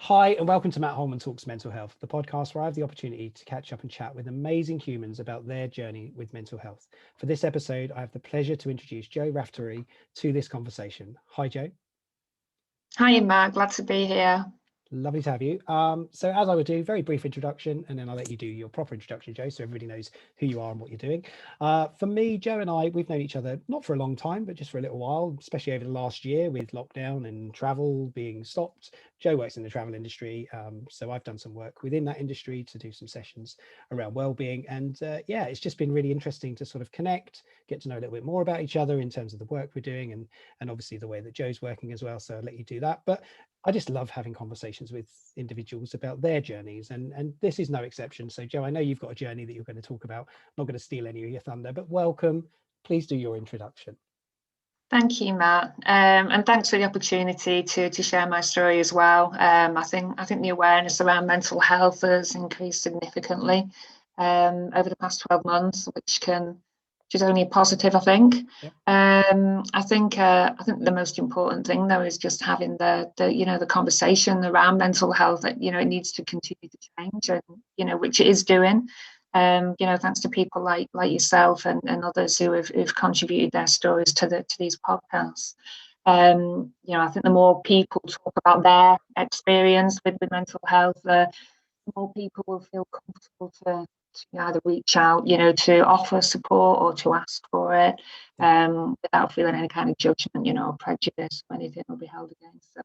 Hi, and welcome to Matt Holman Talks Mental Health, the podcast where I have the opportunity to catch up and chat with amazing humans about their journey with mental health. For this episode, I have the pleasure to introduce Jo Raftery to this conversation. Hi, Jo. Hi, Matt. Glad to be here. Lovely to have you. So as I would do, very brief introduction, and then I'll let you do your proper introduction, Jo, so everybody knows who you are and what you're doing. For me, Jo and I, we've known each other not for a long time, but just for a little while, especially over the last year with lockdown and travel being stopped. Jo works in the travel industry, so I've done some work within that industry to do some sessions around well-being. And yeah, it's just been really interesting to sort of connect, get to know a little bit more about each other in terms of the work we're doing and obviously the way that Jo's working as well. So I'll let you do that. But I just love having conversations with individuals about their journeys, and this is no exception. So Jo, I know you've got a journey that you're going to talk about. I'm not going to steal any of your thunder, but welcome. Please do your introduction. Thank you, Matt, and thanks for the opportunity to share my story as well. I think the awareness around mental health has increased significantly over the past 12 months, which is only a positive, I think. Yep. I think the most important thing though is just having the conversation around mental health. That it needs to continue to change, and which it is doing. Thanks to people like yourself and others who've contributed their stories to these podcasts. I think the more people talk about their experience with mental health, the more people will feel comfortable to either reach out, to offer support or to ask for it, without feeling any kind of judgment, or prejudice or anything will be held against them.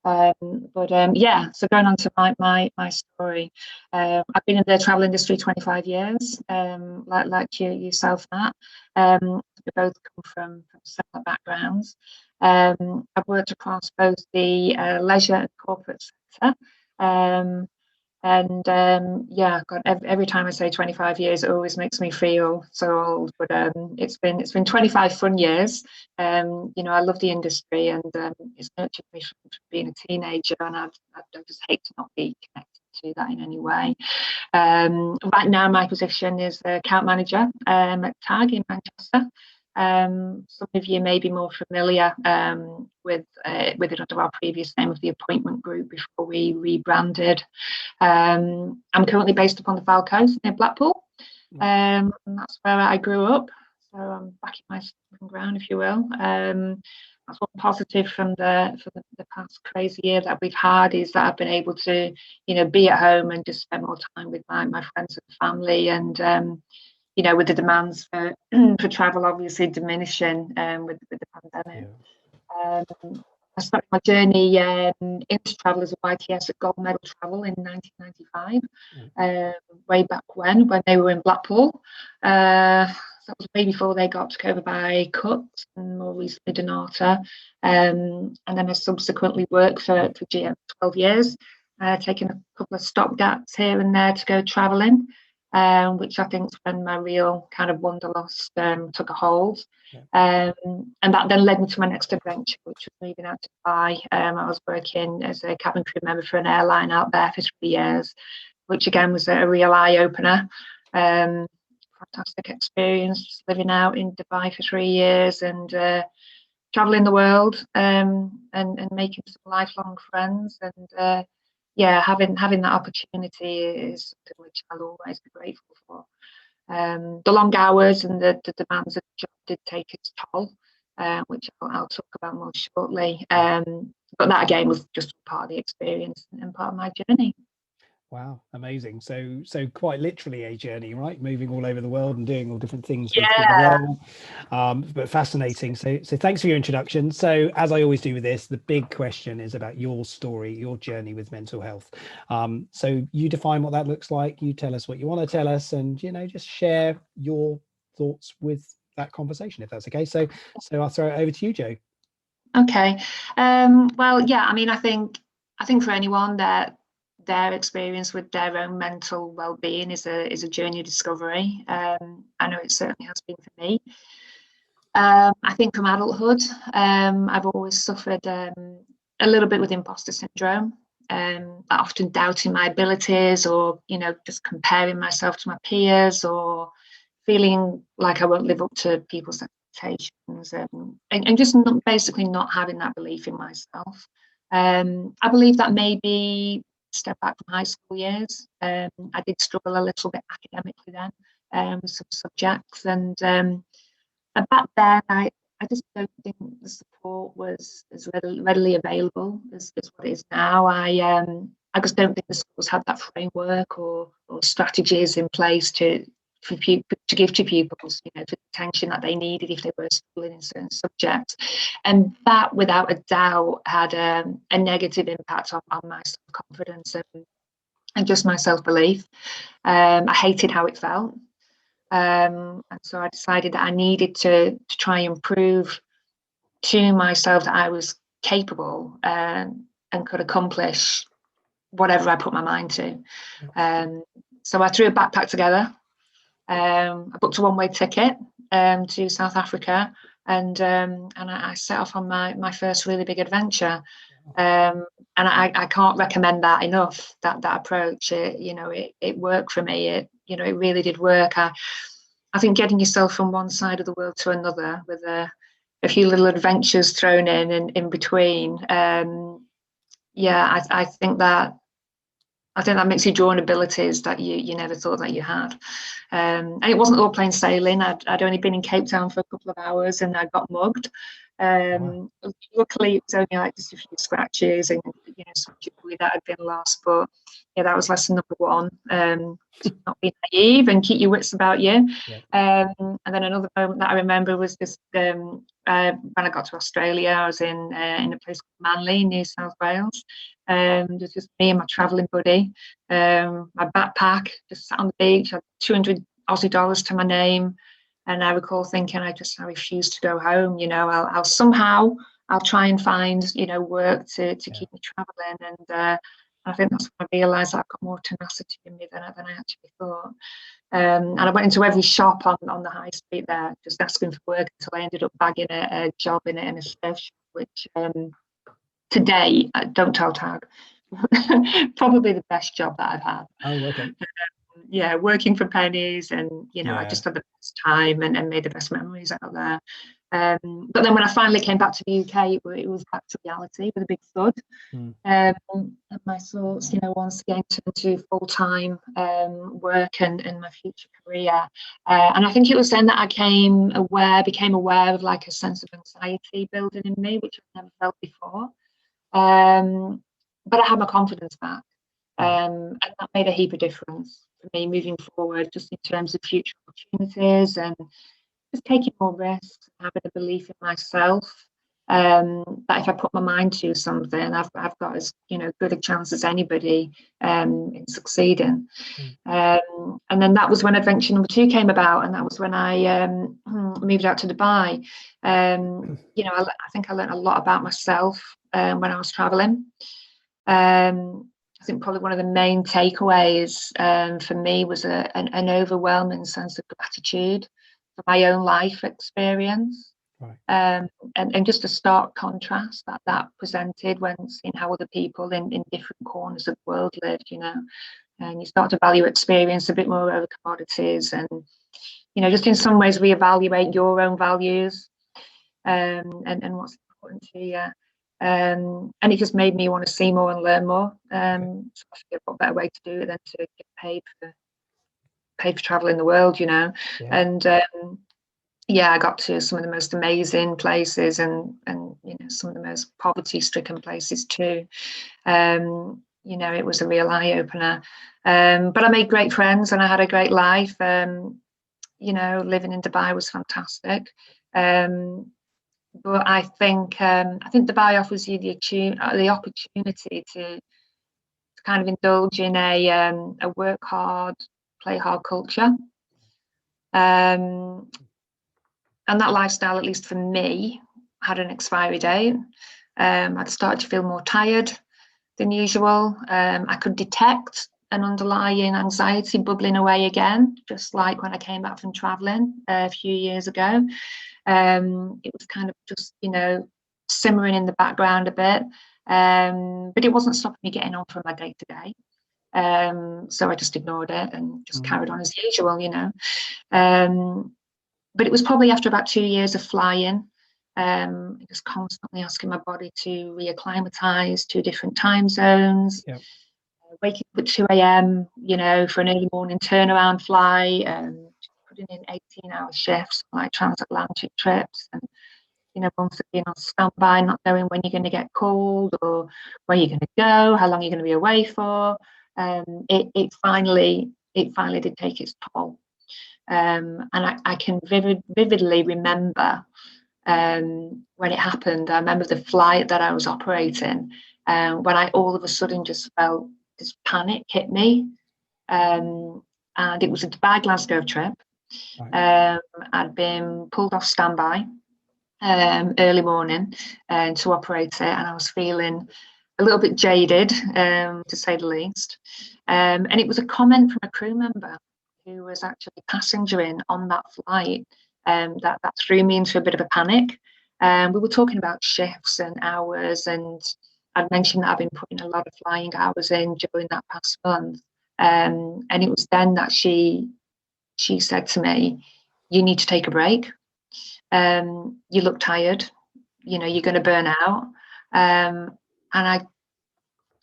So going on to my story, I've been in the travel industry 25 years, like yourself, Matt. We both come from similar backgrounds. I've worked across both the leisure and corporate sector. God, every time I say 25 years, it always makes me feel so old. But it's been 25 fun years. I love the industry, and it's nurtured me from being a teenager, and I just hate to not be connected to that in any way. Right now, my position is account manager at TAG in Manchester. Some of you may be more familiar with it under our previous name of the Appointment Group before we rebranded. I'm currently based upon the Fylde Coast near Blackpool. And that's where I grew up. So I'm back in my stomping ground, if you will. That's one positive from the past crazy year that we've had, is that I've been able to, be at home and just spend more time with my friends and family. And with the demands for travel obviously diminishing with the pandemic. Yeah. I started my journey into travel as a YTS at Gold Medal Travel in 1995, way back when they were in Blackpool. So that was way before they got took over by Cut and more recently Donata. And then I subsequently worked for GM for 12 years, taking a couple of stopgaps here and there to go travelling. Which I think is when my real kind of wanderlust took a hold. Yeah. And that then led me to my next adventure, which was moving out to Dubai. I was working as a cabin crew member for an airline out there for 3 years, which again was a real eye-opener. Fantastic experience, just living out in Dubai for 3 years and traveling the world and making some lifelong friends. And having that opportunity is something which I'll always be grateful for. The long hours and the demands of the job did take its toll, which I'll talk about more shortly. But that again was just part of the experience and part of my journey. Wow, amazing. So quite literally a journey, right? Moving all over the world and doing all different things with the role. But fascinating. So thanks for your introduction. So as I always do with this, the big question is about your story, your journey with mental health. So you define what that looks like. You tell us what you want to tell us, and just share your thoughts with that conversation, if that's okay. So I'll throw it over to you, Jo. Okay. Well, yeah. I mean, I think for anyone that their experience with their own mental well-being is a journey of discovery. I know it certainly has been for me. I think from adulthood, I've always suffered a little bit with imposter syndrome, often doubting my abilities, or just comparing myself to my peers, or feeling like I won't live up to people's expectations, and just basically not having that belief in myself. I believe that maybe step back from high school years. I did struggle a little bit academically then with some subjects, and back then I just don't think the support was as readily available as what it is now. I just don't think the schools had that framework or strategies in place to give to pupils, you know, the attention that they needed if they were struggling in certain subjects. And that, without a doubt, had a negative impact on my self-confidence and just my self-belief. I hated how it felt. And so I decided that I needed to try and prove to myself that I was capable and could accomplish whatever I put my mind to. So I threw a backpack together. I booked a one-way ticket to South Africa, and I set off on my first really big adventure. And I can't recommend that enough. That approach, it worked for me. It really did work. I think getting yourself from one side of the world to another with a few little adventures thrown in between. I think that makes you draw on abilities that you never thought that you had. And it wasn't all plain sailing. I'd only been in Cape Town for a couple of hours and I got mugged. Wow. Luckily, it was only like just a few scratches and some jewelry that had been lost. But yeah, that was lesson number one. Not be naive and keep your wits about you. Yeah. And then another moment that I remember was just when I got to Australia. I was in a place called Manly, New South Wales. It was just me and my travelling buddy. My backpack, just sat on the beach. I had 200 Aussie dollars to my name. And I recall thinking, I refuse to go home. I'll try and find, work to keep me traveling. And I think that's when I realised that I've got more tenacity in me than I actually thought. And I went into every shop on the high street there, just asking for work until I ended up bagging a job in a surf shop, which today, don't tell tag, probably the best job that I've had. Oh, okay. Yeah, working for pennies, and I just had the best time and made the best memories out there. But then when I finally came back to the UK, it was back to reality with a big thud. And my thoughts, once again turned to full-time work and my future career. And I think it was then that I became aware of like a sense of anxiety building in me, which I've never felt before. But I had my confidence back. And that made a heap of difference for me moving forward, just in terms of future opportunities and just taking more risks, having a belief in myself, that if I put my mind to something, I've got as good a chance as anybody in succeeding. And then that was when adventure number 2 came about, and that was when I moved out to Dubai. I think I learned a lot about myself when I was traveling. I think probably one of the main takeaways for me was an overwhelming sense of gratitude for my own life experience. Right. And just a stark contrast that presented when seeing how other people in different corners of the world lived, and you start to value experience a bit more over commodities, and just in some ways reevaluate your own values and what's important to you. And it just made me want to see more and learn more. So I figured what better way to do it than to get paid for traveling the world, Yeah. And I got to some of the most amazing places and some of the most poverty-stricken places too. It was a real eye-opener. But I made great friends and I had a great life. Living in Dubai was fantastic. But I think Dubai offers you the opportunity to kind of indulge in a work hard, play hard culture. And that lifestyle, at least for me, had an expiry date. I'd started to feel more tired than usual. I could detect an underlying anxiety bubbling away again, just like when I came back from traveling a few years ago. It was kind of just, simmering in the background a bit, but it wasn't stopping me getting on from my day to day. So I just ignored it and just carried on as usual, But it was probably after about 2 years of flying Just constantly asking my body to reacclimatize to different time zones. Yep. Waking up at 2 a.m., you know, for an early morning turnaround flight, putting in 18-hour shifts, like transatlantic trips, and, you know, once again on standby, not knowing when you're going to get called or where you're going to go, how long you're going to be away for. It finally did take its toll. And I can vividly remember when it happened. I remember the flight that I was operating, when I all of a sudden just felt this panic hit me. And it was a Dubai Glasgow trip. Right. I'd been pulled off standby early morning to operate it, and I was feeling a little bit jaded, to say the least. And it was a comment from a crew member who was actually passengering on that flight, that threw me into a bit of a panic. We were talking about shifts and hours, and I'd mentioned that I've been putting a lot of flying hours in during that past month. And it was then that she said to me, "You need to take a break. You look tired. You know, you're going to burn out." And I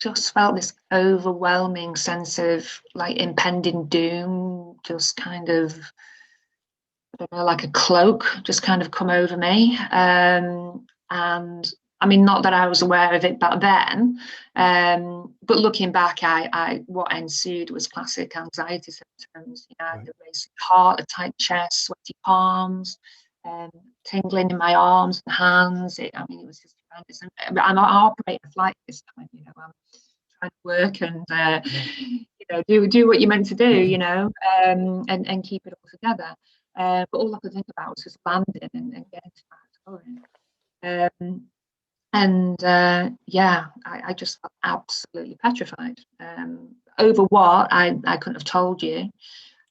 just felt this overwhelming sense of like impending doom, just kind of, I don't know, like a cloak just kind of come over me. And I mean, not that I was aware of it back then, but looking back, I what ensued was classic anxiety symptoms. You know, right. The racing heart, a tight chest, sweaty palms, tingling in my arms and hands. I mean, it was just horrendous. And I'm operating a flight this time. You know, I'm trying to work and you know, do what you're meant to do. You know, and keep it all together. But all I could think about was just landing and getting to that touring. Yeah, I just felt absolutely petrified over what I couldn't have told you.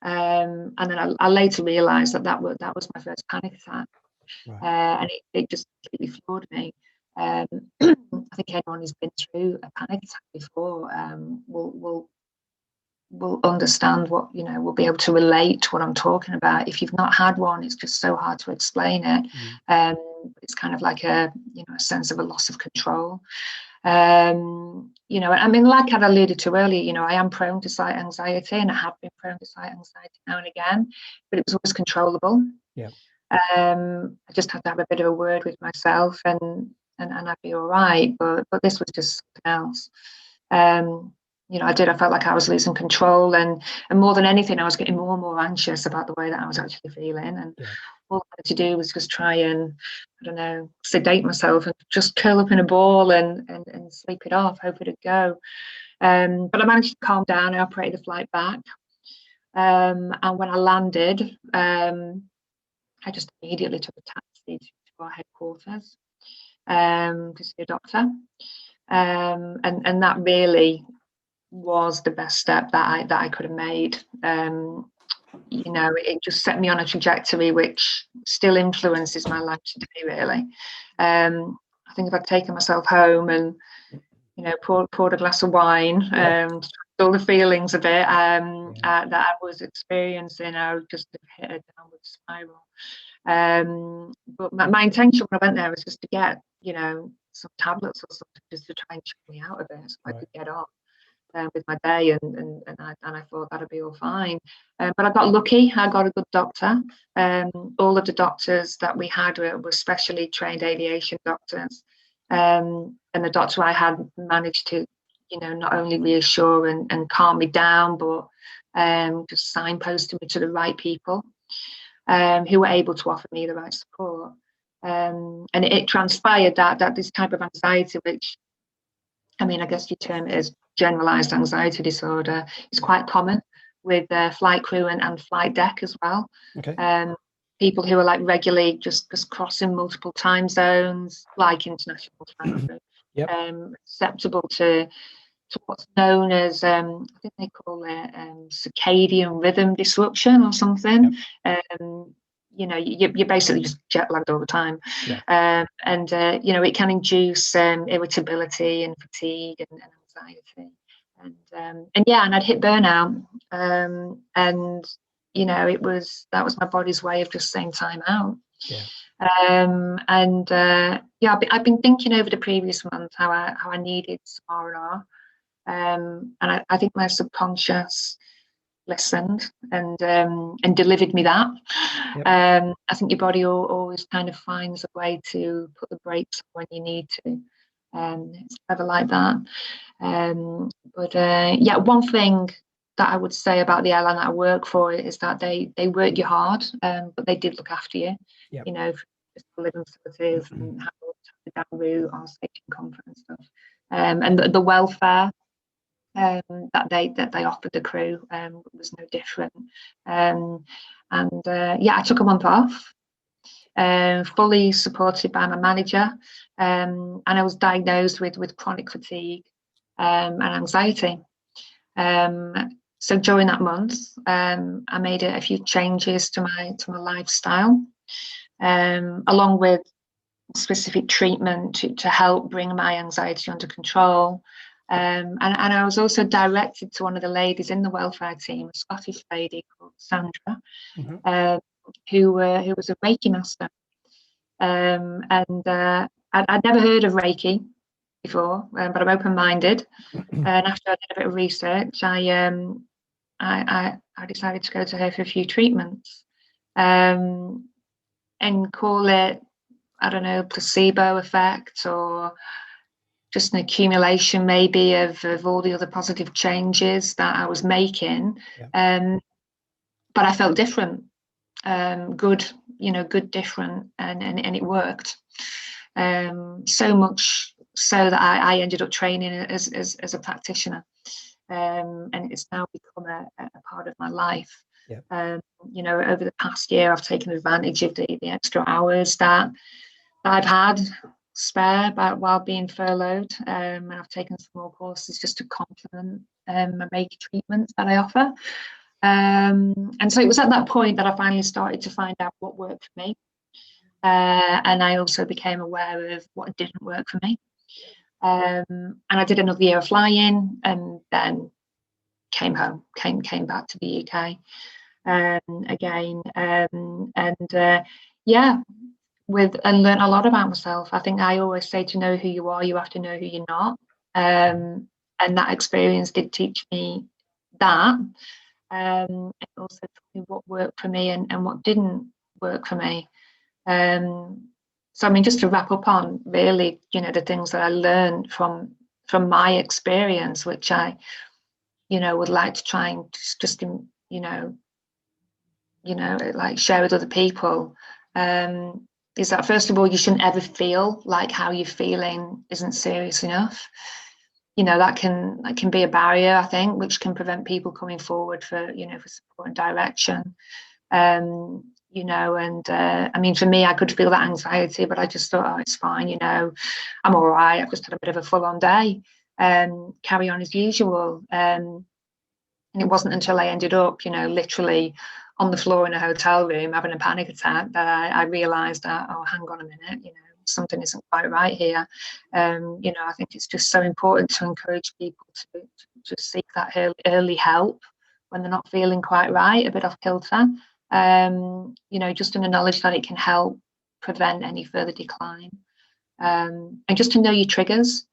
And then I later realised that was my first panic attack. Right. And it just completely floored me. I think anyone who's been through a panic attack before will understand what, you know, will be able to relate to what I'm talking about. If you've not had one, it's just so hard to explain it. It's kind of like a sense of a loss of control. You know, I mean, like I'd alluded to earlier, you know, I am prone to slight anxiety, and I have been prone to slight anxiety now and again, but it was always controllable. Yeah. I just had to have a bit of a word with myself, and I'd be all right. But this was just something else. You know, I felt like I was losing control, and more than anything, I was getting more and more anxious about the way that I was actually feeling. And all I had to do was just try and, I don't know, sedate myself and just curl up in a ball and sleep it off, hope it'd go. But I managed to calm down. I operated the flight back. And when I landed, I just immediately took a taxi to our headquarters to see a doctor. And that really was the best step that I could have made. You know, it just set me on a trajectory which still influences my life today, really. I think if I'd taken myself home and, you know, poured a glass of wine, all the feelings of it that I was experiencing, I would just have hit a downward spiral. But my intention when I went there was just to get, you know, some tablets or something just to try and check me out of it, so I could get on with my day, and I thought that'd be all fine. But I got lucky. I got a good doctor. All of the doctors that we had were specially trained aviation doctors, and the doctor I had managed to, you know, not only reassure and calm me down, but just signposted me to the right people who were able to offer me the right support. And it transpired that this type of anxiety, which, I mean, I guess you term it as generalized anxiety disorder, is quite common with flight crew and flight deck as well. Okay. People who are like regularly just crossing multiple time zones, like international flight crew, susceptible to what's known as, I think they call it circadian rhythm disruption or something. You know, you're basically just jet lagged all the time. And you know, it can induce irritability and fatigue and anxiety, and I'd hit burnout, and you know, that was my body's way of just saying time out. Yeah, I've been thinking over the previous month how I needed some R&R, and I think my subconscious listened and delivered me that. Yep. I think your body always kind of finds a way to put the brakes on when you need to. It's clever like that. Yeah, one thing that I would say about the airline that I work for is that they work you hard, but they did look after you. Yep. You know, living facilities and how to down route on station comfort and stuff, and the welfare that they offered the crew was no different. Yeah, I took a month off, fully supported by my manager, and I was diagnosed with chronic fatigue and anxiety. So during that month, I made a few changes to my lifestyle, along with specific treatment to help bring my anxiety under control. And I was also directed to one of the ladies in the welfare team, a Scottish lady called Sandra, who was a Reiki master. I'd never heard of Reiki before, but I'm open-minded. And after I did a bit of research, I decided to go to her for a few treatments, and call it, I don't know, placebo effect, or just an accumulation maybe of all the other positive changes that I was making. Yeah. But I felt different, good, different, and it worked. So much so that I ended up training as a practitioner, and it's now become a part of my life. Yeah. Over the past year, I've taken advantage of the extra hours that I've had spare while being furloughed, and I've taken some more courses just to complement my Reiki treatments that I offer. And so it was at that point that I finally started to find out what worked for me, and I also became aware of what didn't work for me. And I did another year of flying, and then came back to the UK again, yeah, and learned a lot about myself. I think I always say, to know who you are, you have to know who you're not, and that experience did teach me that. It also taught me what worked for me and what didn't work for me. So I mean, just to wrap up on really, the things that I learned from my experience, which I, would like to try and just like share with other people, is that, first of all, you shouldn't ever feel like how you're feeling isn't serious enough. That can be a barrier, I think, which can prevent people coming forward for support and direction. I mean, for me, I could feel that anxiety, but I just thought, oh, it's fine, I'm all right. I've just had a bit of a full-on day, carry on as usual. And it wasn't until I ended up, literally on the floor in a hotel room having a panic attack that I realised that, oh, hang on a minute, something isn't quite right here. I think it's just so important to encourage people to seek that early help when they're not feeling quite right, a bit off kilter. Just in the knowledge that it can help prevent any further decline, and just to know your triggers.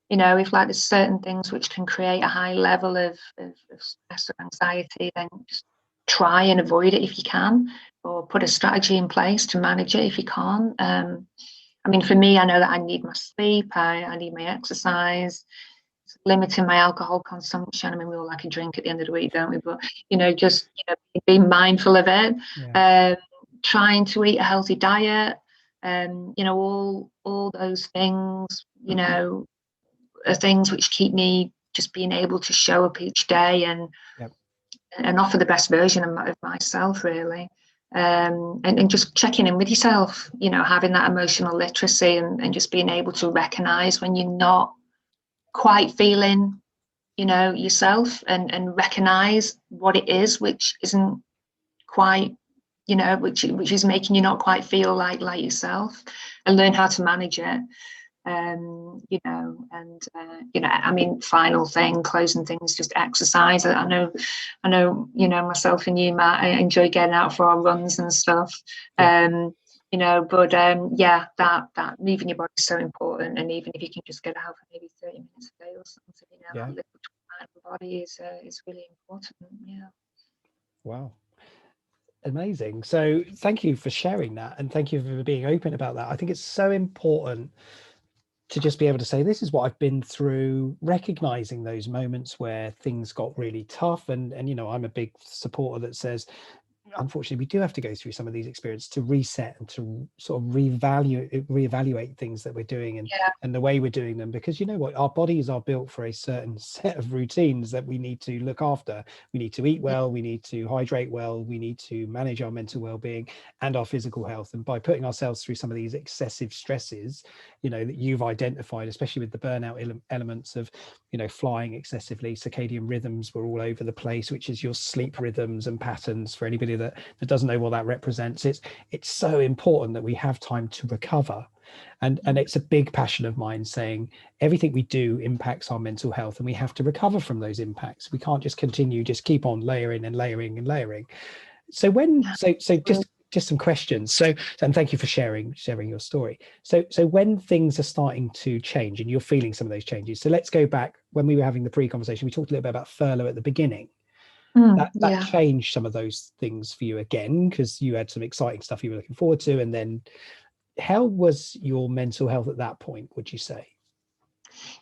If like there's certain things which can create a high level of stress or anxiety, then just try and avoid it if you can, or put a strategy in place to manage it if you can't. I mean, for me, I know that I need my sleep, I need my exercise, limiting my alcohol consumption. I mean, we all like a drink at the end of the week, don't we? But just be mindful of it. Yeah. Trying to eat a healthy diet, all those things, are things which keep me just being able to show up each day and yep. and offer the best version of myself, really. And just checking in with yourself, having that emotional literacy and just being able to recognize when you're not quite feeling, yourself, and recognize what it is which isn't quite, which is making you not quite feel like yourself, and learn how to manage it. I mean, final thing, closing things, just exercise. I know, myself and you, Matt, I enjoy getting out for our runs and stuff. Yeah. but yeah, that moving your body is so important, and even if you can just get out for maybe 30 minutes a day or something, that little time of the body is really important. Yeah. Wow. Amazing. So thank you for sharing that, and thank you for being open about that. I think it's so important to just be able to say, this is what I've been through, recognizing those moments where things got really tough. And I'm a big supporter that says, unfortunately, we do have to go through some of these experiences to reset and to sort of reevaluate things that we're doing and the way we're doing them, because you know what, our bodies are built for a certain set of routines that we need to look after. We need to eat well, we need to hydrate well, we need to manage our mental well-being and our physical health. And by putting ourselves through some of these excessive stresses, that you've identified, especially with the burnout elements of flying excessively, circadian rhythms were all over the place, which is your sleep rhythms and patterns. For anybody that doesn't know what that represents, it's so important that we have time to recover. And it's a big passion of mine, saying everything we do impacts our mental health, and we have to recover from those impacts. We can't just keep on layering and layering and layering. So just some questions. So, and thank you for sharing your story. So when things are starting to change and you're feeling some of those changes, so let's go back when we were having the pre-conversation, we talked a little bit about furlough at the beginning. That changed some of those things for you again, because you had some exciting stuff you were looking forward to. And then how was your mental health at that point, would you say?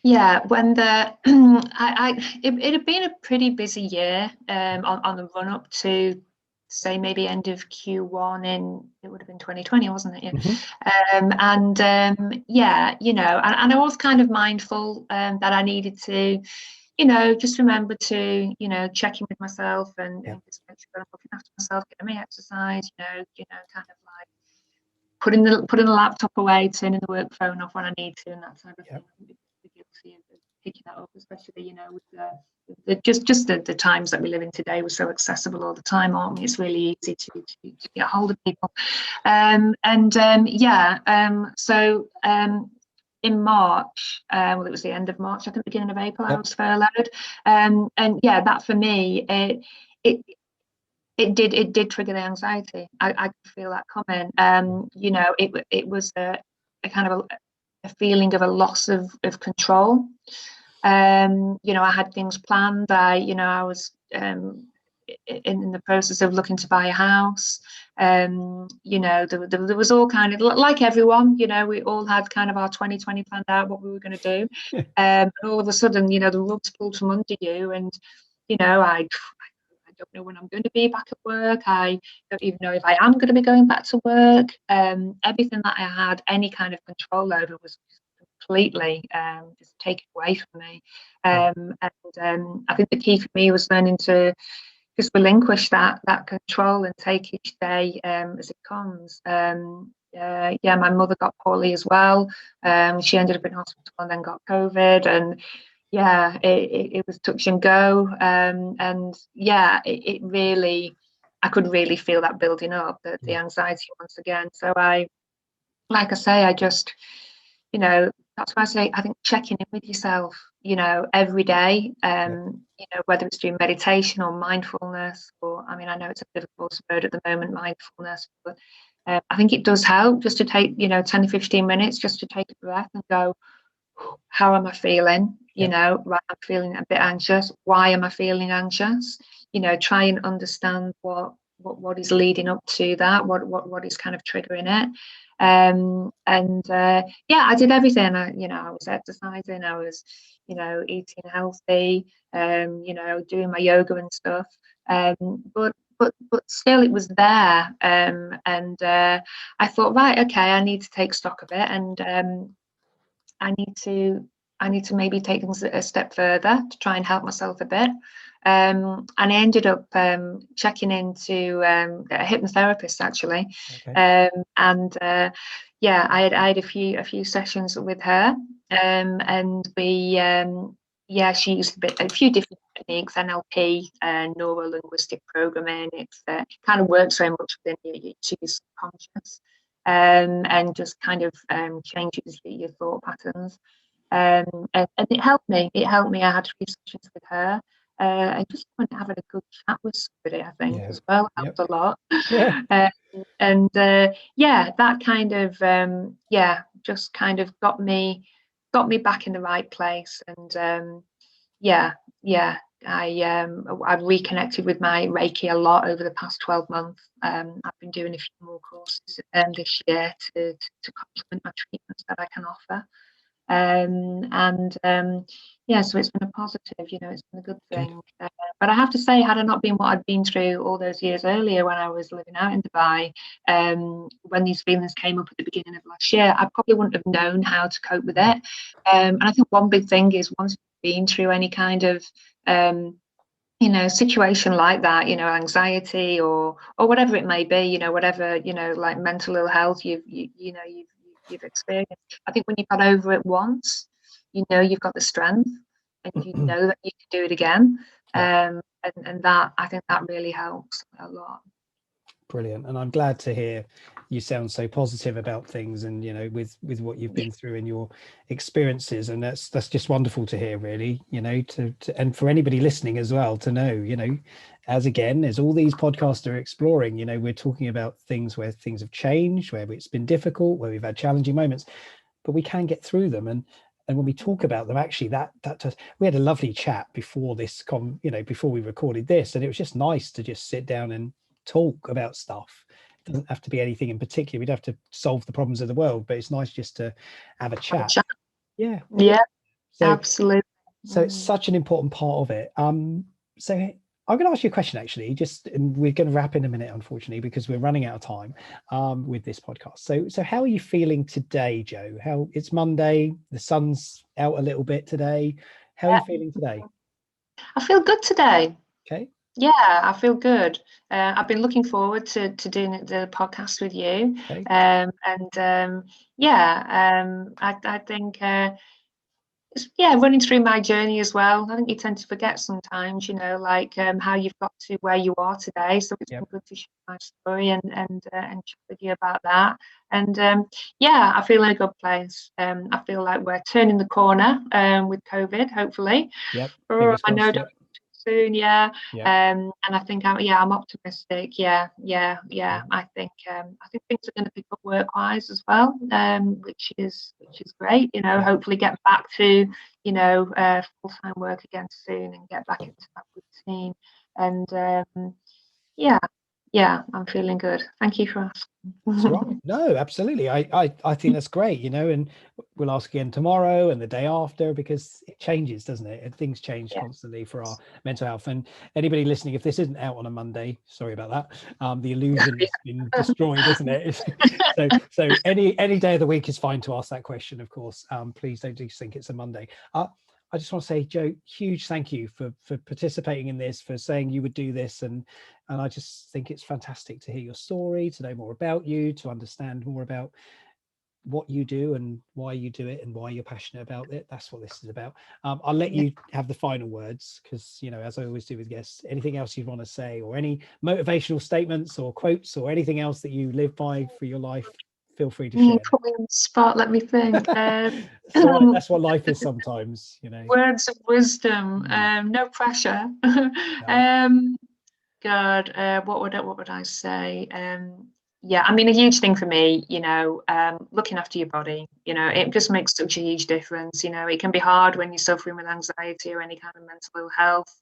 Yeah, when it had been a pretty busy year on the run up to, say, maybe end of Q1 it would have been 2020, wasn't it? Yeah. Yeah, and I was kind of mindful that I needed to, just remember to, check in with myself and just make sure I'm looking after myself, getting my exercise, kind of like putting the laptop away, turning the work phone off when I need to, and that type of thing. Guilty of picking that up, especially with the times that we live in today. We're so accessible all the time, aren't we? It's really easy to get hold of people. So in March, well, it was the end of March, I think beginning of April, I was furloughed, and yeah, that for me it did trigger the anxiety. I could feel that coming. It was a kind of a feeling of a loss of control. I had things planned. I was in the process of looking to buy a house. There was all kind of, like everyone, we all had kind of our 2020 planned out, what we were going to do. And all of a sudden, the rug's pulled from under you, and I don't know when I'm going to be back at work. I don't even know if I am going to be going back to work. Everything that I had any kind of control over was completely just taken away from me. I think the key for me was learning to just relinquish that control and take each day as it comes. My mother got poorly as well. She ended up in hospital and then got COVID, and yeah, it was touch and go, and yeah, it really, I could really feel that building up, the anxiety once again. So I just, that's why I say, I think checking in with yourself, every day, whether it's doing meditation or mindfulness, or, I mean, I know it's a bit of a buzzword at the moment, mindfulness, but I think it does help just to take, 10 to 15 minutes just to take a breath and go, how am I feeling? Right, I'm feeling a bit anxious. Why am I feeling anxious? Try and understand what is leading up to that, what is kind of triggering it. I did everything. I was exercising, I was, eating healthy, doing my yoga and stuff. But still it was there. I thought, right, okay, I need to take stock of it, and I need to maybe take things a step further to try and help myself a bit. And I ended up checking into a hypnotherapist, actually. Okay. I had a few sessions with her, and we she used a few different techniques, NLP, neuro-linguistic programming. It's kind of works very much within your subconscious, and just kind of changes your thought patterns. And it helped me. I had 3 sessions with her. and just went having a good chat with somebody, I think, Yeah. as well, Yep. helped a lot. Yeah. And yeah, that kind of just kind of got me back in the right place. And I've reconnected with my Reiki a lot over the past 12 months. I've been doing a few more courses this year to complement my treatments that I can offer. So it's been a positive, it's been a good thing. But I have to say, had it not been what I'd been through all those years earlier when I was living out in Dubai, when these feelings came up at the beginning of last year, I probably wouldn't have known how to cope with it. And I think one big thing is, once you've been through any kind of situation like that, anxiety or whatever it may be, whatever, like mental ill health you've experienced. I think when you've got over it once, you've got the strength, and you know that you can do it again. And that, I think that really helps a lot. Brilliant. And I'm glad to hear you sound so positive about things, and with what you've been through and your experiences. And that's just wonderful to hear, really, to and for anybody listening as well, to know, as all these podcasts are exploring, we're talking about things where things have changed, where it's been difficult, where we've had challenging moments, but we can get through them. And when we talk about them, actually, we had a lovely chat before this before we recorded this, and it was just nice to just sit down and talk about stuff. It doesn't have to be anything in particular. We'd have to solve the problems of the world, but it's nice just to have a chat. Yeah. So, absolutely. So it's such an important part of it. So I'm going to ask you a question, actually, and we're going to wrap in a minute, unfortunately, because we're running out of time with this podcast. So how are you feeling today, Jo? It's Monday, the sun's out a little bit today. How are you feeling today? I feel good today. Okay. Yeah, I feel good. I've been looking forward to doing the podcast with you. Okay. I think running through my journey as well. I think you tend to forget sometimes, how you've got to where you are today. So it's been good to share my story and chat with you about that. And I feel in a good place. I feel like we're turning the corner with COVID, hopefully. Yep. I know soon. And I think I'm optimistic. I think things are going to pick up work-wise as well, which is great. Hopefully get back to full-time work again soon and get back into that routine. And I'm feeling good. Thank you for asking. That's right. No, absolutely. I think that's great, and we'll ask again tomorrow and the day after, because it changes, doesn't it? And things change constantly for our mental health. And anybody listening, if this isn't out on a Monday, sorry about that. The illusion has been destroyed, isn't it? So any day of the week is fine to ask that question, of course. Please don't just think it's a Monday. I just want to say, Jo, huge thank you for participating in this, for saying you would do this. And I just think it's fantastic to hear your story, to know more about you, to understand more about what you do and why you do it and why you're passionate about it. That's what this is about. I'll let you have the final words, because, as I always do with guests, anything else you'd want to say, or any motivational statements or quotes or anything else that you live by for your life, feel free to share. Put me on the spot, let me think. So that's what life is sometimes, Words of wisdom, no pressure. God, what would I say? I mean, a huge thing for me, looking after your body, it just makes such a huge difference. It can be hard when you're suffering with anxiety or any kind of mental ill health.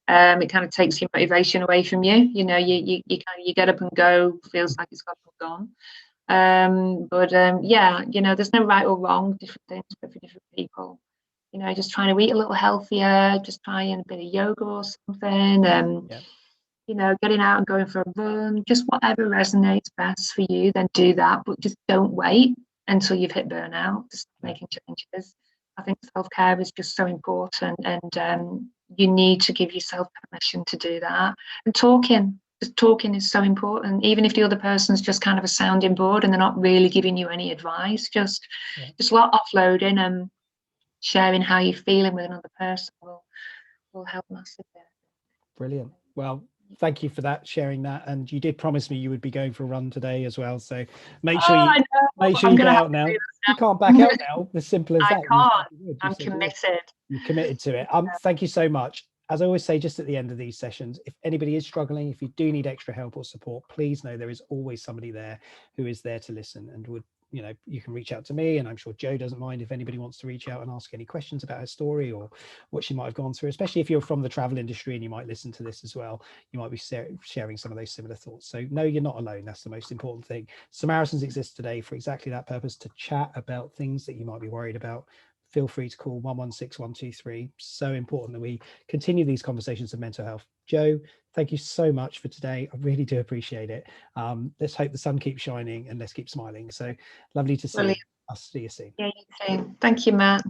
It kind of takes your motivation away from you. You get up and go, feels like it's got gone. There's no right or wrong, different things for different people. Just trying to eat a little healthier, just trying a bit of yoga or something, getting out and going for a run, just whatever resonates best for you, then do that. But just don't wait until you've hit burnout to start making changes. I think self-care is just so important, and you need to give yourself permission to do that. And talking is so important, even if the other person's just kind of a sounding board and they're not really giving you any advice. Just offloading and sharing how you're feeling with another person will help massively. Brilliant. Well, thank you for that, sharing that. And you did promise me you would be going for a run today as well, so make sure you get out now. You can't back out now, as simple as that. I can't. I'm committed. You're committed to it. Thank you so much. as I always say, just at the end of these sessions, if anybody is struggling, if you do need extra help or support, please know there is always somebody there who is there to listen and would, you know, you can reach out to me, and I'm sure Jo doesn't mind if anybody wants to reach out and ask any questions about her story or what she might have gone through, especially if you're from the travel industry and you might listen to this as well. You might be sharing some of those similar thoughts. So no, you're not alone. That's the most important thing. Samaritans exist today for exactly that purpose, to chat about things that you might be worried about. Feel free to call 116 123. So important that we continue these conversations of mental health. Jo, thank you so much for today. I really do appreciate it. Let's hope the sun keeps shining and let's keep smiling. So lovely to see you. I'll see you soon. Yeah, you too. Thank you, Matt.